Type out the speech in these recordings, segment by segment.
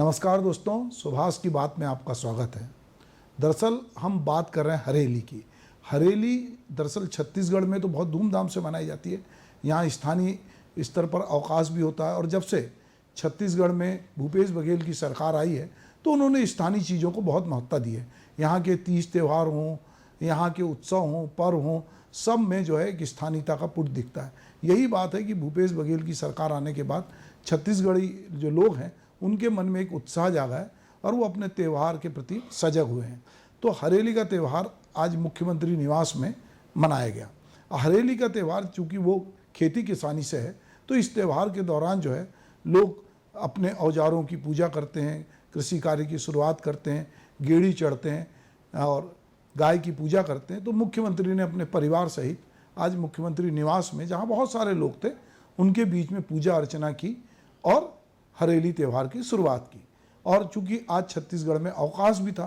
नमस्कार दोस्तों, सुभाष की बात में आपका स्वागत है। दरअसल हम बात कर रहे हैं हरेली की। हरेली दरअसल छत्तीसगढ़ में तो बहुत धूमधाम से मनाई जाती है। यहाँ स्थानीय स्तर पर अवकाश भी होता है और जब से छत्तीसगढ़ में भूपेश बघेल की सरकार आई है तो उन्होंने स्थानीय चीज़ों को बहुत महत्ता दी है। यहाँ के तीज त्यौहार हों, यहाँ के उत्सव हों, पर्व हों, सब में जो है एक स्थानीयता का पुट दिखता है। यही बात है कि भूपेश बघेल की सरकार आने के बाद छत्तीसगढ़ी जो लोग हैं उनके मन में एक उत्साह जागा है और वो अपने त्यौहार के प्रति सजग हुए हैं। तो हरेली का त्यौहार आज मुख्यमंत्री निवास में मनाया गया। हरेली का त्यौहार चूँकि वो खेती किसानी से है तो इस त्यौहार के दौरान जो है लोग अपने औजारों की पूजा करते हैं, कृषि कार्य की शुरुआत करते हैं, गेड़ी चढ़ते हैं और गाय की पूजा करते हैं। तो मुख्यमंत्री ने अपने परिवार सहित आज मुख्यमंत्री निवास में, जहाँ बहुत सारे लोग थे, उनके बीच में पूजा अर्चना की और हरेली त्यौहार की शुरुआत की। और चूंकि आज छत्तीसगढ़ में अवकाश भी था,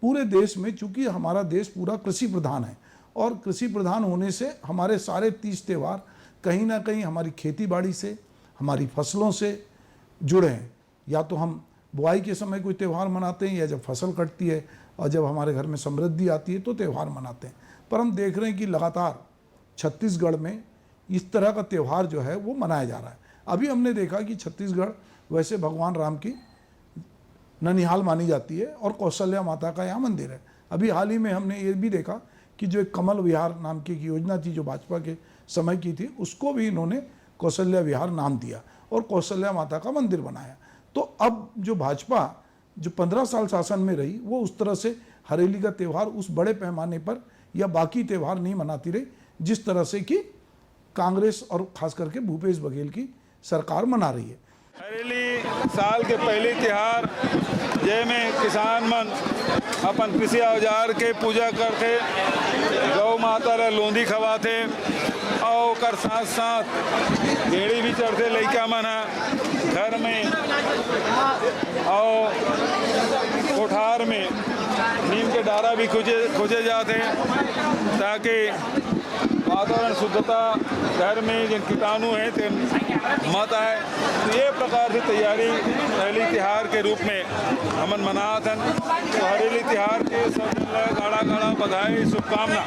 पूरे देश में चूंकि हमारा देश पूरा कृषि प्रधान है और कृषि प्रधान होने से हमारे सारे तीज त्यौहार कहीं ना कहीं हमारी खेती बाड़ी से, हमारी फसलों से जुड़े हैं। या तो हम बुआई के समय कोई त्यौहार मनाते हैं या जब फसल कटती है और जब हमारे घर में समृद्धि आती है तो त्यौहार मनाते हैं। पर हम देख रहे हैं कि लगातार छत्तीसगढ़ में इस तरह का त्यौहार जो है वो मनाया जा रहा है। अभी हमने देखा कि छत्तीसगढ़ वैसे भगवान राम की ननिहाल मानी जाती है और कौशल्या माता का यहाँ मंदिर है। अभी हाल ही में हमने ये भी देखा कि जो एक कमल विहार नाम की एक योजना थी जो भाजपा के समय की थी, उसको भी इन्होंने कौशल्या विहार नाम दिया और कौशल्या माता का मंदिर बनाया। तो अब जो भाजपा जो 15 साल शासन में रही वो उस तरह से हरेली का त्यौहार उस बड़े पैमाने पर या बाकी त्यौहार नहीं मनाती रही जिस तरह से कि कांग्रेस और खास करके भूपेश बघेल की सरकार मना रही है। हरेली साल के पहले त्यौहार जेमें किसान मन अपन कृषि औजार के पूजा करके गौ माता ला लोंदी खवाते और ओकर साथ साथ गेड़ी भी चढ़ते लइका मन घर में और कोठार में नीम के डारा भी खोजे जाते ताकि वातावरण शुद्धता घर में जिन कीटाणु हैं ते मत आए। तो ये प्रकार से तैयारी हरेली त्यौहार के रूप में हमन मनात हन। तो हरेली त्यौहार के सब गाड़ा गाड़ा बधाई शुभकामना।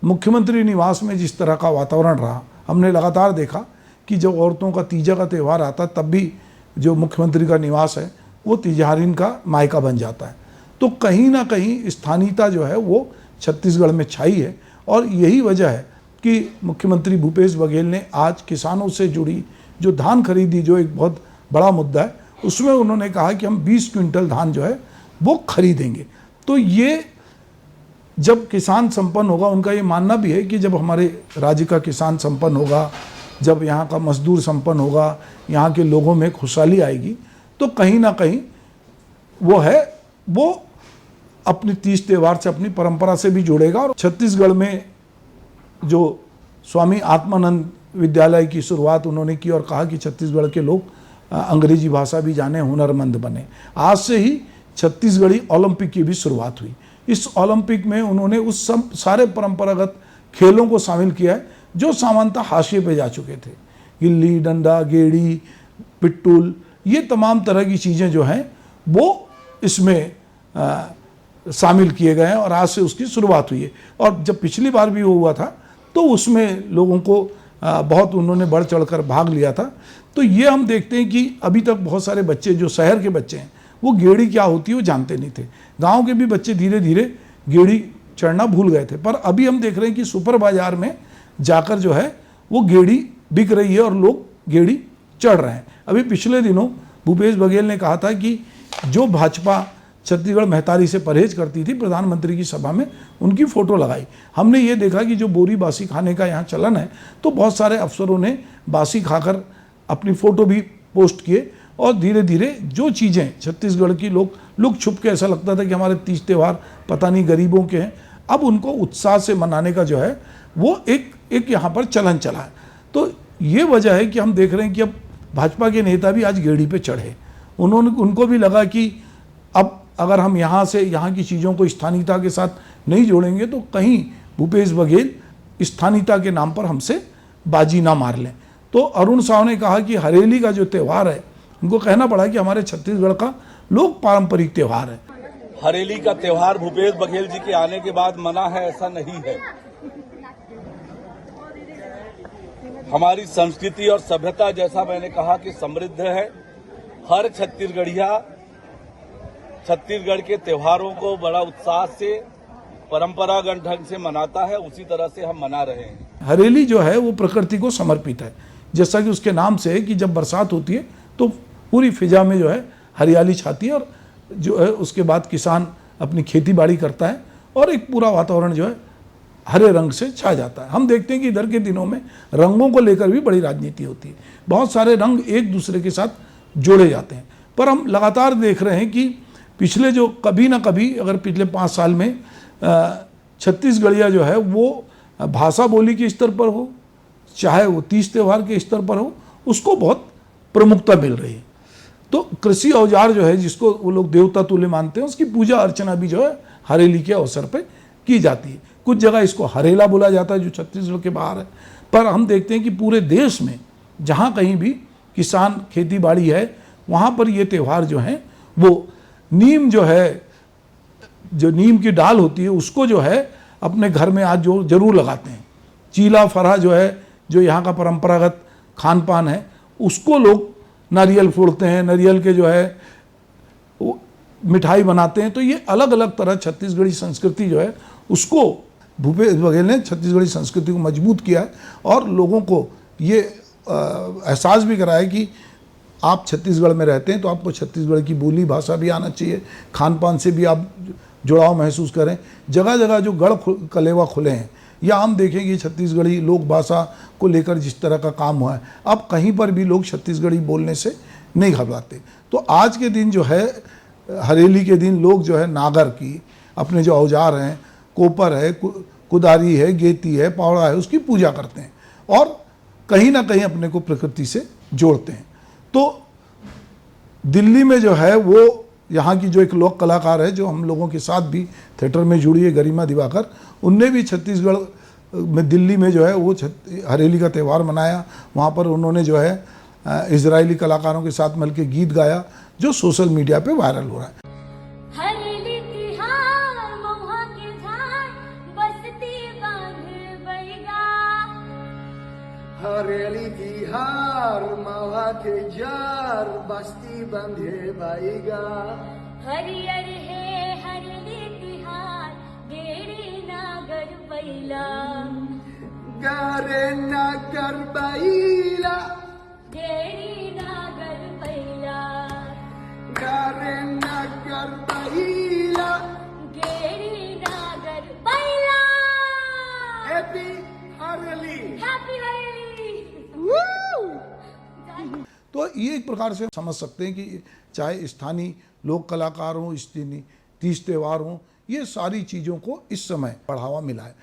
मुख्यमंत्री निवास में जिस तरह का वातावरण रहा, हमने लगातार देखा कि जब औरतों का तीजा का त्यौहार आता तब भी जो मुख्यमंत्री का निवास है वो तिजहारीन का मायका बन जाता है। तो कहीं ना कहीं स्थानीयता जो है वो छत्तीसगढ़ में छाई है और यही वजह है कि मुख्यमंत्री भूपेश बघेल ने आज किसानों से जुड़ी जो धान खरीदी, जो एक बहुत बड़ा मुद्दा है, उसमें उन्होंने कहा कि हम 20 क्विंटल धान जो है वो खरीदेंगे। तो ये जब किसान संपन्न होगा, उनका ये मानना भी है कि जब हमारे राज्य का किसान संपन्न होगा, जब यहाँ का मजदूर संपन्न होगा, यहाँ के लोगों में खुशहाली आएगी, तो कहीं ना कहीं वो अपनी तीज त्यौहार से, अपनी परंपरा से भी जुड़ेगा। और छत्तीसगढ़ में जो स्वामी आत्मानंद विद्यालय की शुरुआत उन्होंने की और कहा कि छत्तीसगढ़ के लोग अंग्रेजी भाषा भी जाने, हुनरमंद बने। आज से ही छत्तीसगढ़ी ओलंपिक की भी शुरुआत हुई। इस ओलंपिक में उन्होंने उस सब सारे परंपरागत खेलों को शामिल किया है जो सामान्यतः हाशिए पे जा चुके थे। गिल्ली डंडा, गेड़ी, पिट्टूल, ये तमाम तरह की चीज़ें जो हैं वो इसमें शामिल किए गए हैं और आज से उसकी शुरुआत हुई है। और जब पिछली बार भी वो हुआ था तो उसमें लोगों को बहुत उन्होंने बढ़ चढ़कर भाग लिया था। तो ये हम देखते हैं कि अभी तक बहुत सारे बच्चे जो शहर के बच्चे हैं वो गेड़ी क्या होती है वो जानते नहीं थे। गांव के भी बच्चे धीरे धीरे गेड़ी चढ़ना भूल गए थे। पर अभी हम देख रहे हैं कि सुपर बाजार में जाकर जो है वो गेड़ी बिक रही है और लोग गेड़ी चढ़ रहे हैं। अभी पिछले दिनों भूपेश बघेल ने कहा था कि जो भाजपा छत्तीसगढ़ महतारी से परहेज करती थी, प्रधानमंत्री की सभा में उनकी फ़ोटो लगाई। हमने ये देखा कि जो बोरी बासी खाने का यहाँ चलन है तो बहुत सारे अफसरों ने बासी खाकर अपनी फ़ोटो भी पोस्ट किए और धीरे धीरे जो चीज़ें छत्तीसगढ़ की लोग छुप के, ऐसा लगता था कि हमारे तीज त्यौहार पता नहीं गरीबों के हैं, अब उनको उत्साह से मनाने का जो है वो एक यहाँ पर चलन चला है। तो ये वजह है कि हम देख रहे हैं कि अब भाजपा के नेता भी आज गेड़ी पे चढ़े। उनको भी लगा कि अब अगर हम यहाँ से यहाँ की चीज़ों को स्थानीयता के साथ नहीं जोड़ेंगे तो कहीं भूपेश बघेल स्थानीयता के नाम पर हमसे बाजी ना मार लें। तो अरुण साव ने कहा कि हरेली का जो त्यौहार है उनको कहना पड़ा कि हमारे छत्तीसगढ़ का लोक पारंपरिक त्यौहार है। हरेली का त्योहार भूपेश बघेल जी के आने के बाद मना है, ऐसा नहीं है। हमारी संस्कृति और सभ्यता, जैसा मैंने कहा, कि समृद्ध है। हर छत्तीसगढ़िया छत्तीसगढ़ के त्योहारों को बड़ा उत्साह से, परंपरागत ढंग से मनाता है। उसी तरह से हम मना रहे हैं। हरेली जो है वो प्रकृति को समर्पित है, जैसा कि उसके नाम से है कि जब बरसात होती है तो पूरी फिजा में जो है हरियाली छाती है और जो है उसके बाद किसान अपनी खेती बाड़ी करता है और एक पूरा वातावरण जो है हरे रंग से छा जाता है। हम देखते हैं कि इधर के दिनों में रंगों को लेकर भी बड़ी राजनीति होती है, बहुत सारे रंग एक दूसरे के साथ जोड़े जाते हैं। पर हम लगातार देख रहे हैं कि पिछले जो कभी ना कभी, अगर पिछले 5 साल में छत्तीसगढ़िया जो है वो भाषा बोली के स्तर पर हो, चाहे वो तीज त्यौहार के स्तर पर हो, उसको बहुत प्रमुखता मिल रही है। तो कृषि औजार जो है, जिसको वो लोग देवता तुल्य मानते हैं, उसकी पूजा अर्चना भी जो है हरेली के अवसर पे की जाती है। कुछ जगह इसको हरेला बोला जाता है जो छत्तीसगढ़ के बाहर है। पर हम देखते हैं कि पूरे देश में जहाँ कहीं भी किसान खेती बाड़ी है, वहाँ पर ये त्यौहार जो हैं वो नीम जो है, जो नीम की डाल होती है, उसको जो है अपने घर में आज जो जरूर लगाते हैं। चीला फरा जो है, जो यहाँ का परंपरागत खान पान है, उसको लोग नारियल फोड़ते हैं, नारियल के जो है वो मिठाई बनाते हैं। तो ये अलग अलग तरह छत्तीसगढ़ी संस्कृति जो है उसको भूपेश बघेल ने छत्तीसगढ़ी संस्कृति को मजबूत किया है और लोगों को ये एहसास भी कराया कि आप छत्तीसगढ़ में रहते हैं तो आपको छत्तीसगढ़ की बोली भाषा भी आना चाहिए, खान पान से भी आप जुड़ाव महसूस करें। जगह जगह जो गढ़ कलेवा खुले हैं, या हम देखें कि छत्तीसगढ़ी लोक भाषा को लेकर जिस तरह का काम हुआ है, अब कहीं पर भी लोग छत्तीसगढ़ी बोलने से नहीं घबराते। तो आज के दिन जो है हरेली के दिन लोग जो है नागर की, अपने जो औजार हैं, कोपर है, कुदारी है, गेती है, पावड़ा है, उसकी पूजा करते हैं और कहीं ना कहीं अपने को प्रकृति से जोड़ते हैं। तो दिल्ली में जो है वो यहाँ की जो एक लोक कलाकार है जो हम लोगों के साथ भी थिएटर में जुड़ी है, गरिमा दिवाकर, उनने भी छत्तीसगढ़ में दिल्ली में जो है वो हरेली का त्यौहार मनाया। वहाँ पर उन्होंने जो है इजरायली कलाकारों के साथ मिलकर गीत गाया जो सोशल मीडिया पे वायरल हो रहा है। हरेली तिहार महुआ के झाड़ बसती बांध बैगा। हरेली तिहार महुआ के झाड़ बस्ती बंधे बैगा। हरियर है हरेली तिहार गेड़ी नागर बैला। गारे नागर बैला। गेड़ी नागर बैला। गारे नागर बैला। गेड़ी नागर बैला। हैप्पी हरेली। हैप्पी हरेली। तो ये एक प्रकार से समझ सकते हैं कि चाहे स्थानीय लोक कलाकार हों, स्थानीय तीज त्यौहार हों, ये सारी चीज़ों को इस समय बढ़ावा मिला है।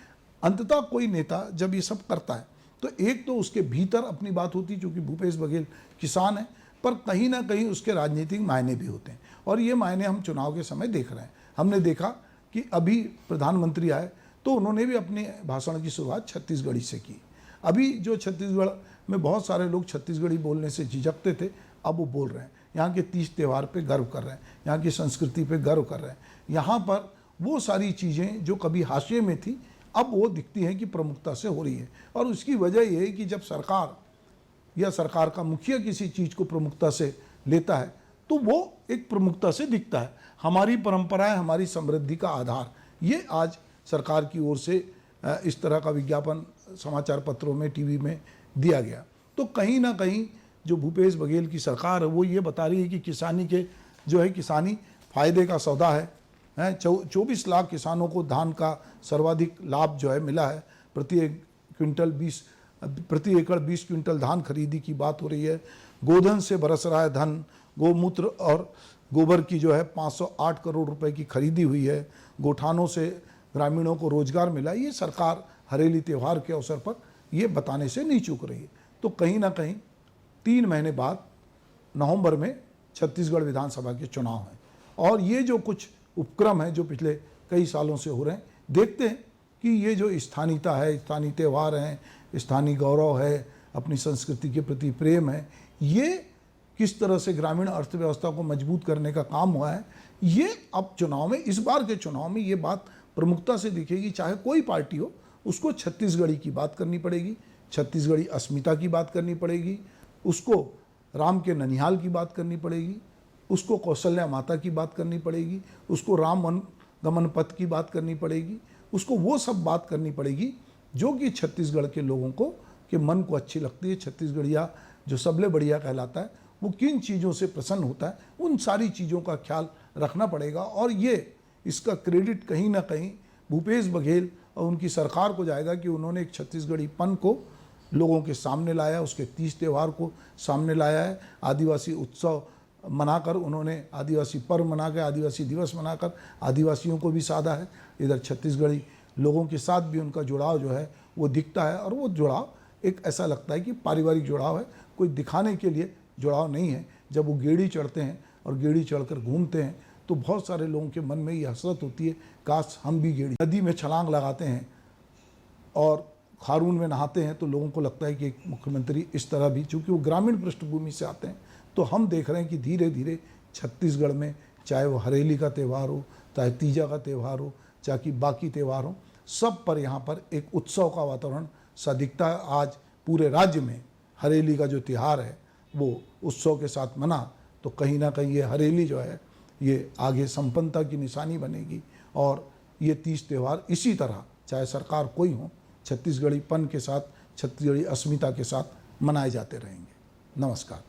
अंततः कोई नेता जब ये सब करता है तो एक तो उसके भीतर अपनी बात होती है, क्योंकि भूपेश बघेल किसान है, पर कहीं ना कहीं उसके राजनीतिक मायने भी होते हैं और ये मायने हम चुनाव के समय देख रहे हैं। हमने देखा कि अभी प्रधानमंत्री आए तो उन्होंने भी अपने भाषण की शुरुआत छत्तीसगढ़ी से की। अभी जो छत्तीसगढ़ में बहुत सारे लोग छत्तीसगढ़ी बोलने से झिझकते थे, अब वो बोल रहे हैं। यहाँ के तीज त्यौहार पे गर्व कर रहे हैं, यहाँ की संस्कृति पे गर्व कर रहे हैं। यहाँ पर वो सारी चीज़ें जो कभी हाशिए में थी, अब वो दिखती हैं कि प्रमुखता से हो रही है। और उसकी वजह ये है कि जब सरकार या सरकार का मुखिया किसी चीज़ को प्रमुखता से लेता है तो वो एक प्रमुखता से दिखता है। हमारी परंपराएं हमारी समृद्धि का आधार, ये आज सरकार की ओर से इस तरह का विज्ञापन समाचार पत्रों में, टीवी में दिया गया। तो कहीं ना कहीं जो भूपेश बघेल की सरकार है वो ये बता रही है कि किसानी के जो है किसानी फायदे का सौदा है। 24 लाख किसानों को धान का सर्वाधिक लाभ जो है मिला है। प्रति एकड़ 20 क्विंटल धान खरीदी की बात हो रही है। गोधन से बरस रहा है धन। गोमूत्र और गोबर की जो है 508 करोड़ रुपए की खरीदी हुई है। गोठानों से ग्रामीणों को रोजगार मिला। ये सरकार हरेली त्यौहार के अवसर पर ये बताने से नहीं चूक रही है। तो कहीं ना कहीं 3 महीने बाद नवंबर में छत्तीसगढ़ विधानसभा के चुनाव हैं और ये जो कुछ उपक्रम है जो पिछले कई सालों से हो रहे हैं, देखते हैं कि ये जो स्थानीयता है, स्थानीय त्यौहार हैं, स्थानीय गौरव है, अपनी संस्कृति के प्रति प्रेम है, ये किस तरह से ग्रामीण अर्थव्यवस्था को मजबूत करने का काम हुआ है, ये अब चुनाव में, इस बार के चुनाव में ये बात प्रमुखता से दिखेगी। चाहे कोई पार्टी हो, उसको छत्तीसगढ़ी की बात करनी पड़ेगी, छत्तीसगढ़ी अस्मिता की बात करनी पड़ेगी, उसको राम के ननिहाल की बात करनी पड़ेगी, उसको कौशल्या माता की बात करनी पड़ेगी, उसको राम वन गमन पथ की बात करनी पड़ेगी, उसको वो सब बात करनी पड़ेगी जो कि छत्तीसगढ़ के लोगों को के मन को अच्छी लगती है। छत्तीसगढ़िया जो सबले बढ़िया कहलाता है, वो किन चीज़ों से प्रसन्न होता है, उन सारी चीज़ों का ख्याल रखना पड़ेगा। और ये इसका क्रेडिट कहीं ना कहीं भूपेश बघेल और उनकी सरकार को जाएगा कि उन्होंने एक छत्तीसगढ़ीपन को लोगों के सामने लाया, उसके तीज त्यौहार को सामने लाया है। आदिवासी उत्सव मनाकर उन्होंने, आदिवासी पर्व मनाकर, आदिवासी दिवस मनाकर आदिवासियों को भी साधा है। इधर छत्तीसगढ़ी लोगों के साथ भी उनका जुड़ाव जो है वो दिखता है, और वो जुड़ाव एक ऐसा लगता है कि पारिवारिक जुड़ाव है, कोई दिखाने के लिए जुड़ाव नहीं है। जब वो गेड़ी चढ़ते हैं और गेड़ी चढ़कर घूमते हैं तो बहुत सारे लोगों के मन में ये हसरत होती है, काश हम भी गेड़ी नदी में छलांग लगाते हैं और खारून में नहाते हैं तो लोगों को लगता है कि एक मुख्यमंत्री इस तरह भी, चूँकि वो ग्रामीण पृष्ठभूमि से आते हैं, तो हम देख रहे हैं कि धीरे धीरे छत्तीसगढ़ में, चाहे वो हरेली का त्यौहार हो, चाहे तीजा का त्यौहार हो, चाहे कि बाकी त्यौहार हो, सब पर यहाँ पर एक उत्सव का वातावरण सा दिखता है। आज पूरे राज्य में हरेली का जो त्यौहार है वो उत्सव के साथ मना, तो कहीं ना कहीं ये हरेली जो है ये आगे संपन्नता की निशानी बनेगी। और ये तीज त्यौहार इसी तरह, चाहे सरकार कोई हो, छत्तीसगढ़ीपन के साथ, छत्तीसगढ़ी अस्मिता के साथ मनाए जाते रहेंगे। नमस्कार।